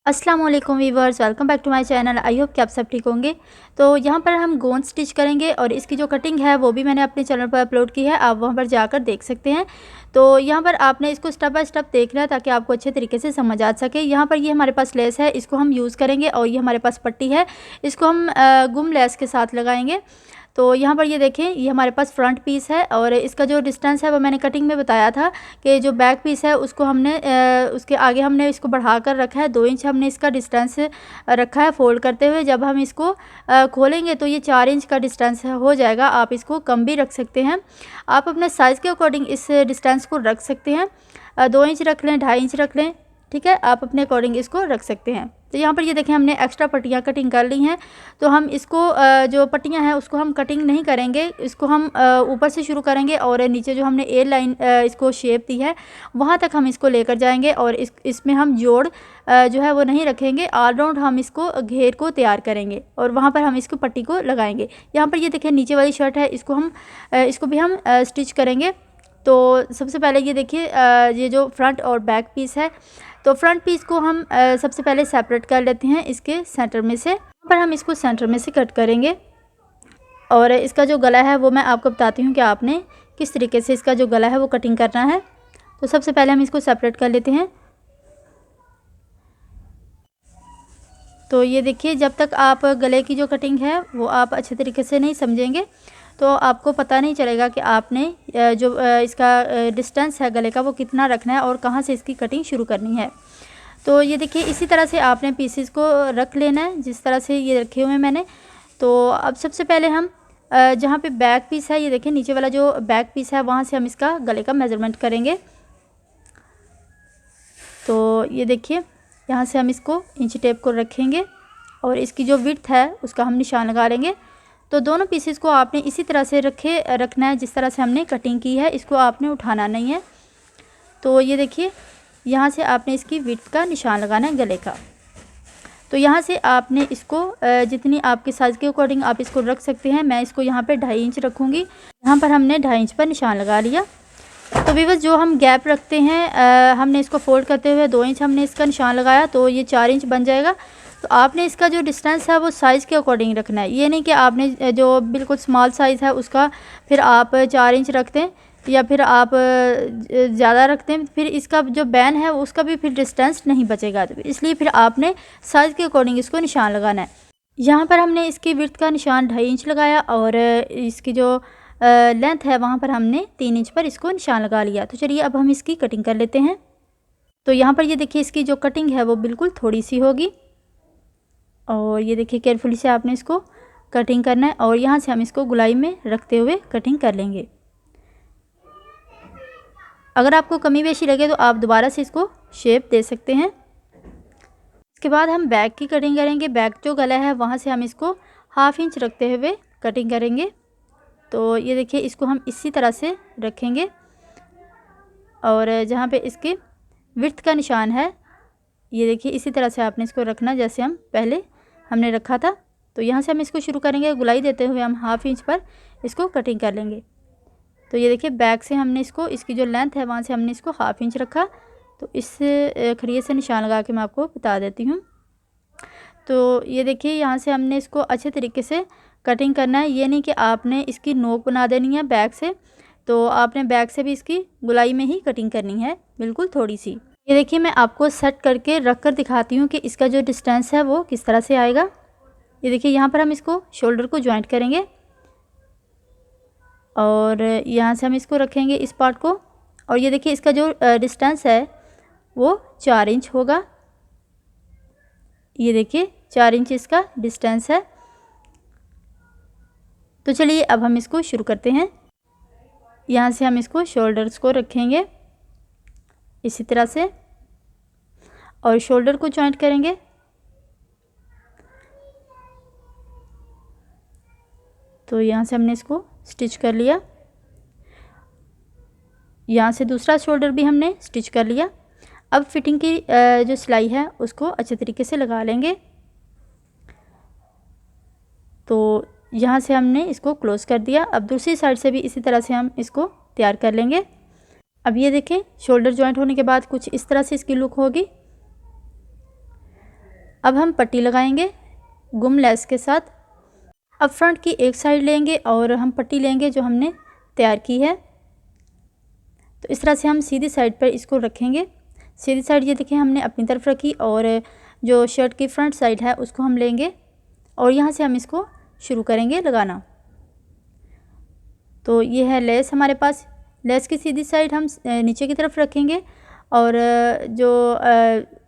अस्सलाम वालेकुम viewers, welcome back to my channel. I hope कि आप सब ठीक होंगे। तो यहाँ पर हम गोंद स्टिच करेंगे और इसकी जो कटिंग है वो भी मैंने अपने चैनल पर अपलोड की है, आप वहाँ पर जाकर देख सकते हैं। तो यहाँ पर आपने इसको स्टेप बाय स्टेप देखना है ताकि आपको अच्छे तरीके से समझ आ सके। यहाँ पर ये हमारे पास लेस है, इसको हम यूज़ करेंगे और ये हमारे पास पट्टी है, इसको हम गुम लेस के साथ लगाएंगे। तो यहाँ पर ये देखें, ये हमारे पास फ्रंट पीस है और इसका जो डिस्टेंस है वो मैंने कटिंग में बताया था कि जो बैक पीस है उसको हमने उसके आगे हमने इसको बढ़ा कर रखा है। 2 इंच हमने इसका डिस्टेंस रखा है फोल्ड करते हुए। जब हम इसको खोलेंगे तो ये 4 इंच का डिस्टेंस हो जाएगा। आप इसको कम भी रख सकते हैं, आप अपने साइज़ के अकॉर्डिंग इस डिस्टेंस को रख सकते हैं। 2 इंच रख लें, 2.5 इंच रख लें, ठीक है, आप अपने अकॉर्डिंग इसको रख सकते हैं। तो यहाँ पर ये देखें, हमने एक्स्ट्रा पट्टियाँ कटिंग कर ली हैं। तो हम इसको जो पट्टियाँ हैं उसको हम कटिंग नहीं करेंगे, इसको हम ऊपर से शुरू करेंगे और नीचे जो हमने ए लाइन इसको शेप दी है वहाँ तक हम इसको लेकर जाएंगे और इसमें हम जोड़ जो है वो नहीं रखेंगे। ऑल राउंड हम इसको घेर को तैयार करेंगे और वहाँ पर हम इसको पट्टी को लगाएंगे। यहाँ पर ये देखें, नीचे वाली शर्ट है, इसको भी हम स्टिच करेंगे। तो सबसे पहले ये देखिए, ये जो फ्रंट और बैक पीस है, तो फ्रंट पीस को हम सबसे पहले सेपरेट कर लेते हैं इसके सेंटर में से। यहाँ पर हम इसको सेंटर में से कट करेंगे और इसका जो गला है वो मैं आपको बताती हूँ कि आपने किस तरीके से इसका जो गला है वो कटिंग करना है। तो सबसे पहले हम इसको सेपरेट कर लेते हैं। तो ये देखिए, जब तक आप गले की जो कटिंग है वो आप अच्छे तरीके से नहीं समझेंगे तो आपको पता नहीं चलेगा कि आपने जो इसका डिस्टेंस है गले का वो कितना रखना है और कहाँ से इसकी कटिंग शुरू करनी है। तो ये देखिए, इसी तरह से आपने पीसेस को रख लेना है जिस तरह से ये रखे हुए हैं मैंने। तो अब सबसे पहले हम जहाँ पे बैक पीस है, ये देखिए नीचे वाला जो बैक पीस है वहाँ से हम इसका गले का मेज़रमेंट करेंगे। तो ये देखिए, यहाँ से हम इसको इंच टेप को रखेंगे और इसकी जो विड्थ है उसका हम निशान लगा लेंगे। तो दोनों पीसेस को आपने इसी तरह से रखना है जिस तरह से हमने कटिंग की है, इसको आपने उठाना नहीं है। तो ये देखिए, यहाँ से आपने इसकी विड्थ का निशान लगाना है गले का। तो यहाँ से आपने इसको जितनी आपके साइज़ के अकॉर्डिंग आप इसको रख सकते हैं। मैं इसको यहाँ पे 2.5 इंच रखूँगी। यहाँ पर हमने 2.5 इंच पर निशान लगा लिया। तो व्यूअर्स, जो हम गैप रखते हैं हमने इसको फोल्ड करते हुए 2 इंच हमने इसका निशान लगाया तो ये 4 इंच बन जाएगा। तो आपने इसका जो डिस्टेंस है वो साइज़ के अकॉर्डिंग रखना है। ये नहीं कि आपने जो बिल्कुल स्मॉल साइज़ है उसका फिर आप 4 इंच रख दें या फिर आप ज़्यादा रखते हैं, फिर इसका जो बैन है उसका भी फिर डिस्टेंस नहीं बचेगा। तो इसलिए फिर आपने साइज़ के अकॉर्डिंग इसको निशान लगाना है। यहाँ पर हमने इसकी विड्थ का निशान 2.5 इंच लगाया और इसकी जो लेंथ है वहाँ पर हमने 3 इंच पर इसको निशान लगा लिया। तो चलिए अब हम इसकी कटिंग कर लेते हैं। तो यहाँ पर ये देखिए, इसकी जो कटिंग है वो बिल्कुल थोड़ी सी होगी और ये देखिए केयरफुली से आपने इसको कटिंग करना है और यहाँ से हम इसको गुलाई में रखते हुए कटिंग कर लेंगे। अगर आपको कमी बेशी लगे तो आप दोबारा से इसको शेप दे सकते हैं। इसके बाद हम बैक की कटिंग करेंगे। बैक जो गला है वहाँ से हम इसको 1/2 इंच रखते हुए कटिंग करेंगे। तो ये देखिए, इसको हम इसी तरह से रखेंगे और जहाँ पे इसके विड्थ का निशान है ये देखिए इसी तरह से आपने इसको रखना जैसे हम पहले हमने रखा था। तो यहाँ से हम इसको शुरू करेंगे, गुलाई देते हुए हम 1/2 इंच पर इसको कटिंग कर लेंगे। तो ये देखिए, बैक से हमने इसकी जो लेंथ है वहाँ से हमने इसको 1/2 इंच रखा। तो इस खड़िए से निशान लगा के मैं आपको बता देती हूँ। तो ये देखिए, यहाँ से हमने इसको अच्छे तरीके से कटिंग करना है। ये नहीं कि आपने इसकी नोक बना देनी है बैक से, तो आपने बैक से भी इसकी गुलाई में ही कटिंग करनी है, बिल्कुल थोड़ी सी। ये देखिए, मैं आपको सेट करके रख कर दिखाती हूँ कि इसका जो डिस्टेंस है वो किस तरह से आएगा। ये देखिए, यहाँ पर हम इसको शोल्डर को जॉइंट करेंगे और यहाँ से हम इसको रखेंगे इस पार्ट को और ये देखिए, इसका जो डिस्टेंस है वो 4 इंच होगा। ये देखिए, 4 इंच इसका डिस्टेंस है। तो चलिए अब हम इसको शुरू करते हैं। यहाँ से हम इसको शोल्डर्स को रखेंगे इसी तरह से और शोल्डर को जॉइंट करेंगे। तो यहाँ से हमने इसको स्टिच कर लिया, यहाँ से दूसरा शोल्डर भी हमने स्टिच कर लिया। अब फिटिंग की जो सिलाई है उसको अच्छे तरीके से लगा लेंगे। तो यहाँ से हमने इसको क्लोज़ कर दिया। अब दूसरी साइड से भी इसी तरह से हम इसको तैयार कर लेंगे। अब ये देखें, शोल्डर जॉइंट होने के बाद कुछ इस तरह से इसकी लुक होगी। अब हम पट्टी लगाएंगे गुम लेस के साथ। अब फ्रंट की एक साइड लेंगे और हम पट्टी लेंगे जो हमने तैयार की है। तो इस तरह से हम सीधी साइड पर इसको रखेंगे। सीधी साइड ये देखिए हमने अपनी तरफ रखी और जो शर्ट की फ्रंट साइड है उसको हम लेंगे और यहाँ से हम इसको शुरू करेंगे लगाना। तो ये है लेस हमारे पास। लेस की सीधी साइड हम नीचे की तरफ रखेंगे और जो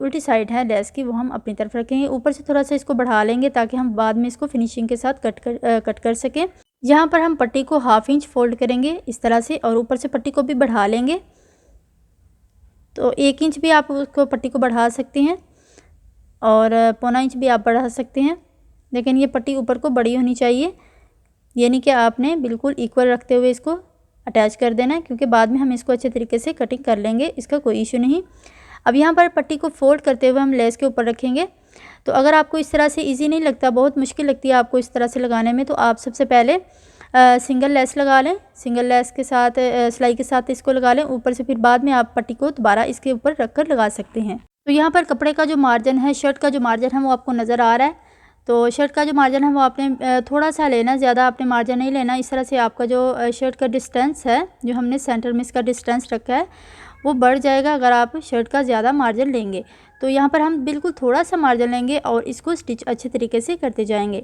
उल्टी साइड है लेस की वो हम अपनी तरफ रखेंगे। ऊपर से थोड़ा सा इसको बढ़ा लेंगे ताकि हम बाद में इसको फिनिशिंग के साथ कट कर सकें। यहाँ पर हम पट्टी को 1/2 इंच फोल्ड करेंगे इस तरह से और ऊपर से पट्टी को भी बढ़ा लेंगे। तो 1 इंच भी आप उसको पट्टी को बढ़ा सकते हैं और 1/4 इंच भी आप बढ़ा सकते हैं, लेकिन ये पट्टी ऊपर को बड़ी होनी चाहिए। ये नहीं कि आपने बिल्कुल इक्वल रखते हुए इसको अटैच कर देना है, क्योंकि बाद में हम इसको अच्छे तरीके से कटिंग कर लेंगे, इसका कोई इशू नहीं। अब यहाँ पर पट्टी को फोल्ड करते हुए हम लेस के ऊपर रखेंगे। तो अगर आपको इस तरह से इजी नहीं लगता, बहुत मुश्किल लगती है आपको इस तरह से लगाने में, तो आप सबसे पहले सिंगल लेस लगा लें। सिंगल लेस के साथ सिलाई के साथ इसको लगा लें ऊपर से, फिर बाद में आप पट्टी को दोबारा इसके ऊपर रख कर लगा सकते हैं। तो यहाँ पर कपड़े का जो मार्जिन है, शर्ट का जो मार्जिन है वो आपको नज़र आ रहा है। तो शर्ट का जो मार्जिन है वो आपने थोड़ा सा लेना, ज़्यादा आपने मार्जिन नहीं लेना। इस तरह से आपका जो शर्ट का डिस्टेंस है, जो हमने सेंटर में इसका डिस्टेंस रखा है, वो बढ़ जाएगा अगर आप शर्ट का ज़्यादा मार्जिन लेंगे। तो यहाँ पर हम बिल्कुल थोड़ा सा मार्जिन लेंगे और इसको स्टिच अच्छे तरीके से करते जाएंगे।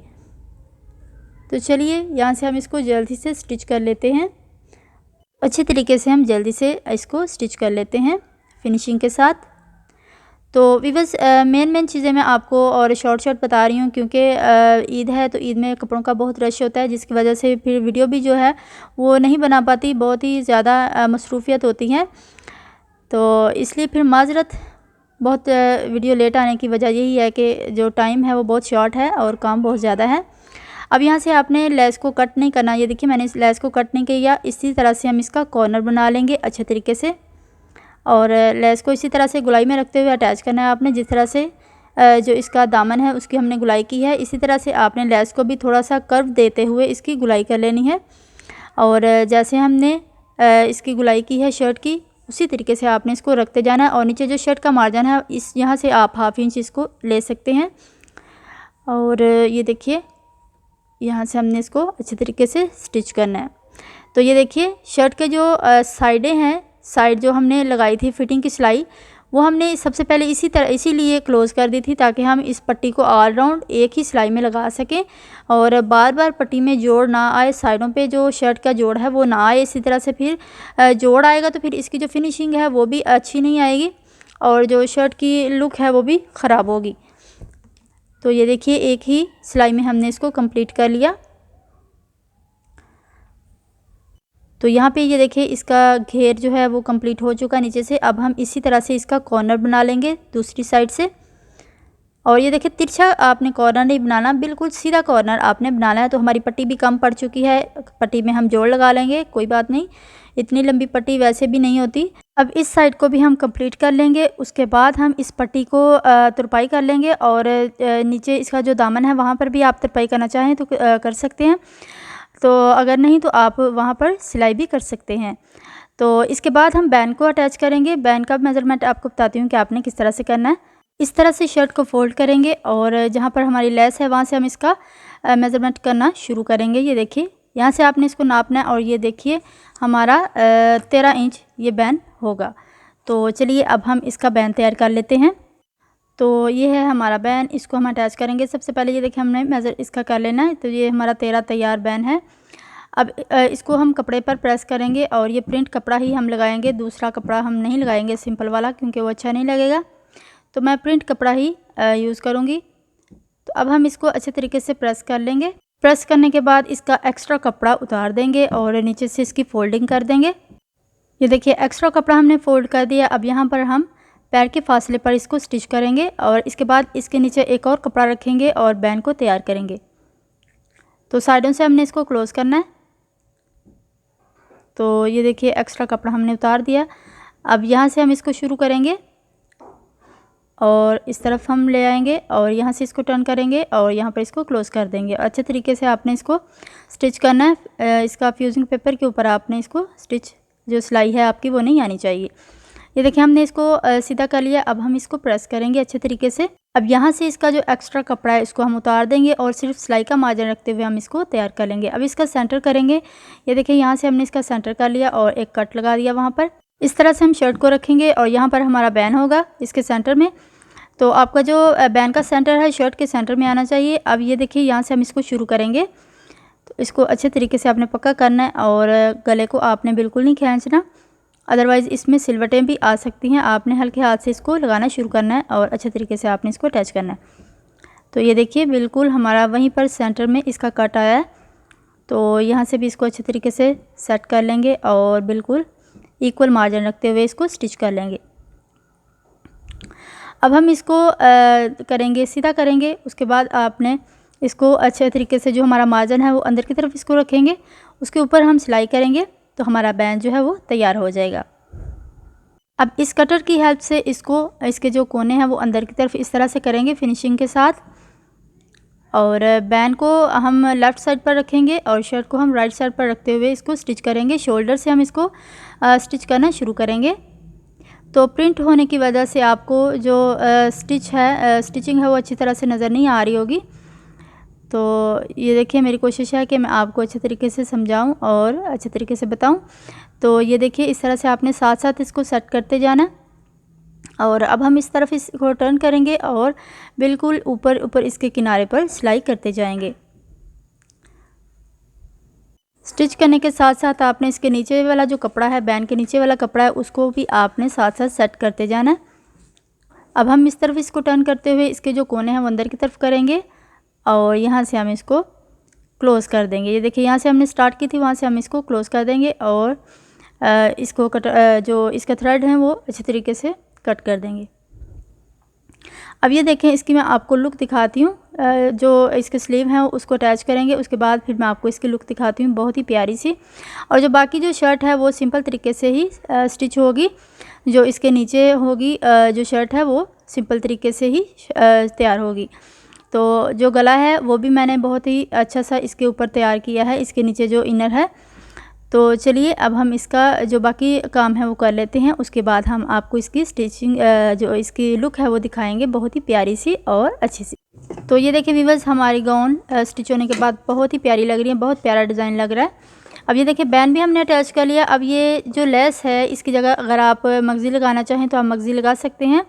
तो चलिए यहाँ से हम इसको जल्दी से स्टिच कर लेते हैं। अच्छे तरीके से हम जल्दी से इसको स्टिच कर लेते हैं फिनिशिंग के साथ। तो वीवर्स मेन चीज़ें मैं आपको और शॉर्ट बता रही हूँ, क्योंकि ईद है तो ईद में कपड़ों का बहुत रश होता है, जिसकी वजह से फिर वीडियो भी जो है वो नहीं बना पाती, बहुत ही ज़्यादा मसरूफियत होती हैं। तो इसलिए फिर माजरत, बहुत वीडियो लेट आने की वजह यही है कि जो टाइम है वो बहुत शॉर्ट है और काम बहुत ज़्यादा है। अब यहाँ से आपने लेस को कट नहीं करना। ये देखिए मैंने इस लेस को कट नहीं किया। इसी तरह से हम इसका कॉर्नर बना लेंगे अच्छे तरीके से और लेस को इसी तरह से गुलाई में रखते हुए अटैच करना है आपने। जिस तरह से जो इसका दामन है उसकी हमने गुलाई की है, इसी तरह से आपने लेस को भी थोड़ा सा कर्व देते हुए इसकी गुलाई कर लेनी है। और जैसे हमने इसकी गुलाई की है शर्ट की, उसी तरीके से आपने इसको रखते जाना है। और नीचे जो शर्ट का मार्जिन है इस यहाँ से आप 1/2 इंच इसको ले सकते हैं। और ये देखिए यहाँ से हमने इसको अच्छे तरीके से स्टिच करना है। तो ये देखिए शर्ट के जो साइडें हैं, साइड जो हमने लगाई थी फिटिंग की सिलाई, वो हमने सबसे पहले इसीलिए क्लोज़ कर दी थी ताकि हम इस पट्टी को ऑल राउंड एक ही सिलाई में लगा सकें और बार बार पट्टी में जोड़ ना आए, साइडों पे जो शर्ट का जोड़ है वो ना आए। इसी तरह से फिर जोड़ आएगा तो फिर इसकी जो फिनिशिंग है वो भी अच्छी नहीं आएगी और जो शर्ट की लुक है वो भी ख़राब होगी। तो ये देखिए एक ही सिलाई में हमने इसको कंप्लीट कर लिया। तो यहाँ पे ये देखिए इसका घेर जो है वो कंप्लीट हो चुका नीचे से। अब हम इसी तरह से इसका कॉर्नर बना लेंगे दूसरी साइड से। और ये देखिए तिरछा आपने कॉर्नर नहीं बनाना, बिल्कुल सीधा कॉर्नर आपने बनाना है। तो हमारी पट्टी भी कम पड़ चुकी है, पट्टी में हम जोड़ लगा लेंगे, कोई बात नहीं, इतनी लंबी पट्टी वैसे भी नहीं होती। अब इस साइड को भी हम कंप्लीट कर लेंगे। उसके बाद हम इस पट्टी को तुरपाई कर लेंगे और नीचे इसका जो दामन है वहाँ पर भी आप तुरपाई करना चाहें तो कर सकते हैं, तो अगर नहीं तो आप वहाँ पर सिलाई भी कर सकते हैं। तो इसके बाद हम बैन को अटैच करेंगे। बैन का मेज़रमेंट आपको बताती हूँ कि आपने किस तरह से करना है। इस तरह से शर्ट को फोल्ड करेंगे और जहाँ पर हमारी लेस है वहाँ से हम इसका मेज़रमेंट करना शुरू करेंगे। ये देखिए यहाँ से आपने इसको नापना है और ये देखिए हमारा 13 इंच ये बैन होगा। तो चलिए अब हम इसका बैन तैयार कर लेते हैं। तो ये है हमारा बैन, इसको हम अटैच करेंगे। सबसे पहले ये देखिए हमने मेज़र इसका कर लेना है। तो ये हमारा 13 तैयार बैन है। अब इसको हम कपड़े पर प्रेस करेंगे और ये प्रिंट कपड़ा ही हम लगाएंगे, दूसरा कपड़ा हम नहीं लगाएंगे सिंपल वाला, क्योंकि वो अच्छा नहीं लगेगा। तो मैं प्रिंट कपड़ा ही यूज़ करूँगी। तो अब हम इसको अच्छे तरीके से प्रेस कर लेंगे। प्रेस करने के बाद इसका एक्स्ट्रा कपड़ा उतार देंगे और नीचे से इसकी फोल्डिंग कर देंगे। ये देखिए एक्स्ट्रा कपड़ा हमने फोल्ड कर दिया। अब यहाँ पर हम पैर के फासले पर इसको स्टिच करेंगे और इसके बाद इसके नीचे एक और कपड़ा रखेंगे और बैन को तैयार करेंगे। तो साइडों से हमने इसको क्लोज़ करना है। तो ये देखिए एक्स्ट्रा कपड़ा हमने उतार दिया। अब यहाँ से हम इसको शुरू करेंगे और इस तरफ हम ले आएंगे और यहाँ से इसको टर्न करेंगे और यहाँ पर इसको क्लोज़ कर देंगे। अच्छे तरीके से आपने इसको स्टिच करना है। इसका फ्यूजिंग पेपर के ऊपर आपने इसको स्टिच, जो सिलाई है आपकी वो नहीं आनी चाहिए। ये देखिए हमने इसको सीधा कर लिया। अब हम इसको प्रेस करेंगे अच्छे तरीके से। अब यहाँ से इसका जो एक्स्ट्रा कपड़ा है इसको हम उतार देंगे और सिर्फ सिलाई का मार्जिन रखते हुए हम इसको तैयार कर लेंगे। अब इसका सेंटर करेंगे। ये देखिए यहाँ से हमने इसका सेंटर कर लिया और एक कट लगा दिया वहाँ पर। इस तरह से हम शर्ट को रखेंगे और यहाँ पर हमारा बैन होगा इसके सेंटर में। तो आपका जो बैन का सेंटर है शर्ट के सेंटर में आना चाहिए। अब ये देखिए यहाँ से हम इसको शुरू करेंगे। तो इसको अच्छे तरीके से आपने पक्का करना है और गले को आपने बिल्कुल नहीं खींचना, अदरवाइज़ इसमें सिलवटें भी आ सकती हैं। आपने हल्के हाथ से इसको लगाना शुरू करना है और अच्छे तरीके से आपने इसको अटैच करना है। तो ये देखिए बिल्कुल हमारा वहीं पर सेंटर में इसका कट आया है। तो यहाँ से भी इसको अच्छे तरीके से सेट कर लेंगे और बिल्कुल इक्वल मार्जिन रखते हुए इसको स्टिच कर लेंगे। अब हम इसको करेंगे सीधा करेंगे। उसके बाद आपने इसको अच्छे तरीके से जो हमारा मार्जिन है वो अंदर की तरफ इसको रखेंगे, उसके ऊपर हम सिलाई करेंगे तो हमारा बैन जो है वो तैयार हो जाएगा। अब इस कटर की हेल्प से इसके जो कोने हैं वो अंदर की तरफ इस तरह से करेंगे फिनिशिंग के साथ। और बैन को हम लेफ़्ट साइड पर रखेंगे और शर्ट को हम राइट साइड पर रखते हुए इसको स्टिच करेंगे। शोल्डर से हम इसको स्टिच करना शुरू करेंगे। तो प्रिंट होने की वजह से आपको जो स्टिचिंग है वो अच्छी तरह से नज़र नहीं आ रही होगी। तो ये देखिए मेरी कोशिश है कि मैं आपको अच्छे तरीके से समझाऊं और अच्छे तरीके से बताऊं। तो ये देखिए इस तरह से आपने साथ साथ इसको सेट करते जाना। और अब हम इस तरफ इसको टर्न करेंगे और बिल्कुल ऊपर ऊपर इसके किनारे पर सिलाई करते जाएंगे। स्टिच करने के साथ साथ आपने इसके नीचे वाला जो कपड़ा है, बैन के नीचे वाला कपड़ा है, उसको भी आपने साथ साथ सेट करते जाना है। अब हम इस तरफ इसको टर्न करते हुए इसके जो कोने हैं वो अंदर की तरफ करेंगे और यहाँ से हम इसको क्लोज़ कर देंगे। ये देखिए यहाँ से हमने स्टार्ट की थी, वहाँ से हम इसको क्लोज़ कर देंगे और इसको जो इसका थ्रेड है वो अच्छे तरीके से कट कर देंगे। अब ये देखें इसकी मैं आपको लुक दिखाती हूँ। जो इसके स्लीव हैं उसको अटैच करेंगे, उसके बाद फिर मैं आपको इसकी लुक दिखाती हूँ बहुत ही प्यारी सी। और जो बाकी जो शर्ट है वो सिंपल तरीके से ही स्टिच होगी। जो इसके नीचे होगी जो शर्ट है वो सिंपल तरीके से ही तैयार होगी। तो जो गला है वो भी मैंने बहुत ही अच्छा सा इसके ऊपर तैयार किया है, इसके नीचे जो इनर है। तो चलिए अब हम इसका जो बाकी काम है वो कर लेते हैं, उसके बाद हम आपको इसकी स्टिचिंग जो इसकी लुक है वो दिखाएंगे बहुत ही प्यारी सी और अच्छी सी। तो ये देखिए व्यूअर्स हमारी गाउन स्टिच होने के बाद बहुत ही प्यारी लग रही है, बहुत प्यारा डिज़ाइन लग रहा है। अब ये देखिए बैन भी हमने अटैच कर लिया। अब ये जो लेस है इसकी जगह अगर आप मगज़ी लगाना चाहें तो आप मगज़ी लगा सकते हैं।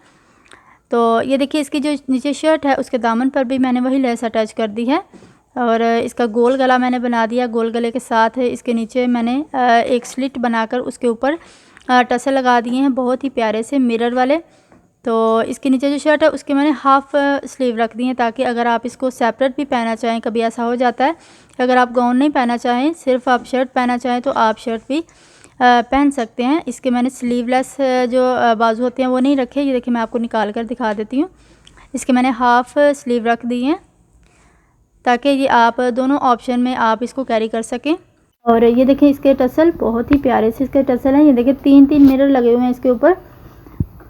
तो ये देखिए इसकी जो नीचे शर्ट है उसके दामन पर भी मैंने वही लेस अटैच कर दी है और इसका गोल गला मैंने बना दिया। गोल गले के साथ इसके नीचे मैंने एक स्लिट बनाकर उसके ऊपर टसल लगा दिए हैं बहुत ही प्यारे से मिरर वाले। तो इसके नीचे जो शर्ट है उसके मैंने हाफ़ स्लीव रख दी है ताकि अगर आप इसको सेपरेट भी पहनना चाहें, कभी ऐसा हो जाता है अगर आप गाउन नहीं पहनना चाहें, सिर्फ आप शर्ट पहनना चाहें तो आप शर्ट भी पहन सकते हैं। इसके मैंने स्लीवलेस जो बाजू होते हैं वो नहीं रखे। ये देखिए मैं आपको निकाल कर दिखा देती हूँ। इसके मैंने हाफ़ स्लीव रख दी हैं ताकि ये आप दोनों ऑप्शन में आप इसको कैरी कर सकें। और ये देखिए इसके टसल बहुत ही प्यारे से इसके टसल हैं। ये देखिए 3-3 मिरर लगे हुए हैं इसके ऊपर।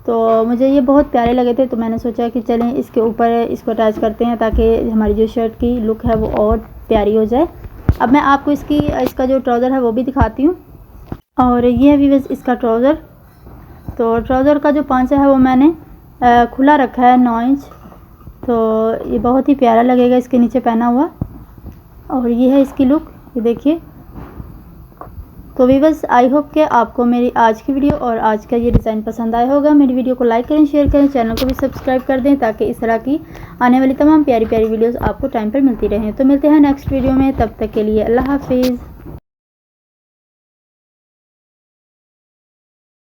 तो मुझे ये बहुत प्यारे लगे थे तो मैंने सोचा कि चलें इसके ऊपर इसको अटैच करते हैं ताकि हमारी जो शर्ट की लुक है वो और प्यारी हो जाए। अब मैं आपको इसका जो ट्राउज़र है वो भी दिखाती हूँ। और ये है व्यूअर्स इसका ट्राउज़र। तो ट्राउज़र का जो पांचा है वो मैंने खुला रखा है 9 इंच। तो ये बहुत ही प्यारा लगेगा इसके नीचे पहना हुआ। और ये है इसकी लुक, ये देखिए। तो व्यूअर्स आई होप कि आपको मेरी आज की वीडियो और आज का ये डिज़ाइन पसंद आया होगा। मेरी वीडियो को लाइक करें, शेयर करें, चैनल को भी सब्सक्राइब कर दें ताकि इस तरह की आने वाली तमाम प्यारी प्यारी वीडियोस आपको टाइम पर मिलती रहें। तो मिलते हैं नेक्स्ट वीडियो में, तब तक के लिए अल्लाह हाफिज़।